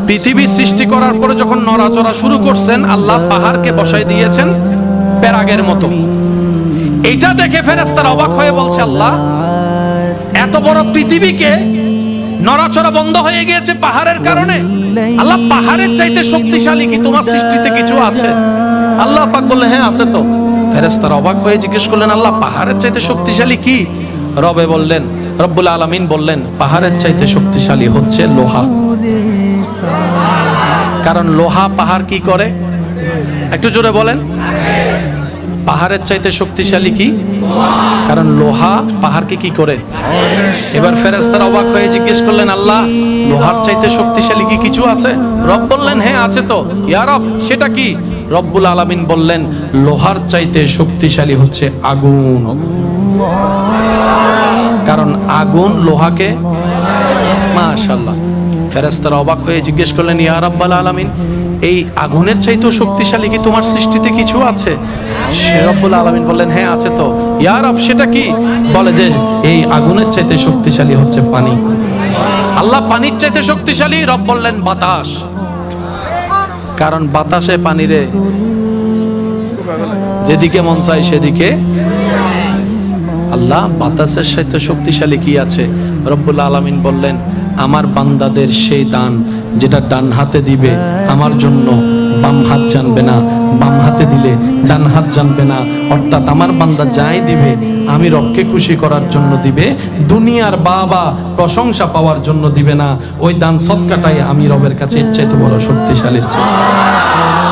পৃথিবী সৃষ্টি করার পরে যখন নড়াচড়া শুরু করছেন, আল্লাহ পাহাড়কে বসাই দিয়েছেন পেরাগের মতো। এটা দেখে ফেরেশতারা অবাক হয়ে বলছে, আল্লাহ এত বড় পৃথিবীকে নড়াচড়া বন্ধ হয়ে গিয়েছে পাহাড়ের কারণে। আল্লাহ পাহাড়ের চাইতে শক্তিশালী কি তোমার সৃষ্টিতে কিছু আছে? আল্লাহ পাক বললেন, হ্যাঁ আছে তো। ফেরেশতারা অবাক হয়ে জিজ্ঞেস করলেন, আল্লাহ পাহাড়ের চাইতে শক্তিশালী কি? রবে বললেন, রব্বুল আলামিন বললেন, পাহাড়ের চাইতে শক্তিশালী হচ্ছে লোহা। কারণ লোহা পাহাড় কি করে? একটু জোরে বলেন। পাহাড়ের চাইতে শক্তিশালী কি? কারণ লোহা পাহাড়কে কি করে? এবার ফেরেশতারা অবাক হয়ে জিজ্ঞেস করলেন, আল্লাহ লোহার চাইতে শক্তিশালী কি কিছু আছে? রব বললেন, হ্যাঁ আছে তো। ইয়া রব, সেটা কি? রব্বুল আলামিন বললেন, লোহার চাইতে শক্তিশালী হচ্ছে আগুন। কারণ আগুন লোহাকে, মাশাআল্লাহ। ফেরেশতারা অবাক হয়ে জিজ্ঞেস করলেন, ইয়া রাব্বাল আলামিন, এই আগুনের চাইতেও শক্তিশালী কি তোমার সৃষ্টিতে কিছু আছে? রব্বুল আলামিন বললেন, হ্যাঁ আছে তো। ইয়া রব, সেটা কি? বলে যে এই আগুনের চাইতে শক্তিশালী হচ্ছে পানি। আল্লাহ পানির চাইতে শক্তিশালী? রব বললেন বাতাস। কারণ বাতাসে পানিরে যেদিকে মন চায় সেদিকে। আল্লাহ বাতাসের সাথে শক্তিশালী কি আছে? রব্বুল আলামিন বললেন, আমার বান্দাদের সেই দান যেটা ডান হাতে দিবে আমার জন্য বাম হাত জানবে না, বাম হাতে দিলে ডান হাত জানবে না। অর্থাৎ আমার বান্দা যাই দিবে আমি রবকে খুশি করার জন্য দিবে, দুনিয়ার বাবা প্রশংসা পাওয়ার জন্য দিবে না। ওই দান সদকাটাই আমি রবের কাছে ইচ্ছাইতে বড় শক্তিশালী ছিল।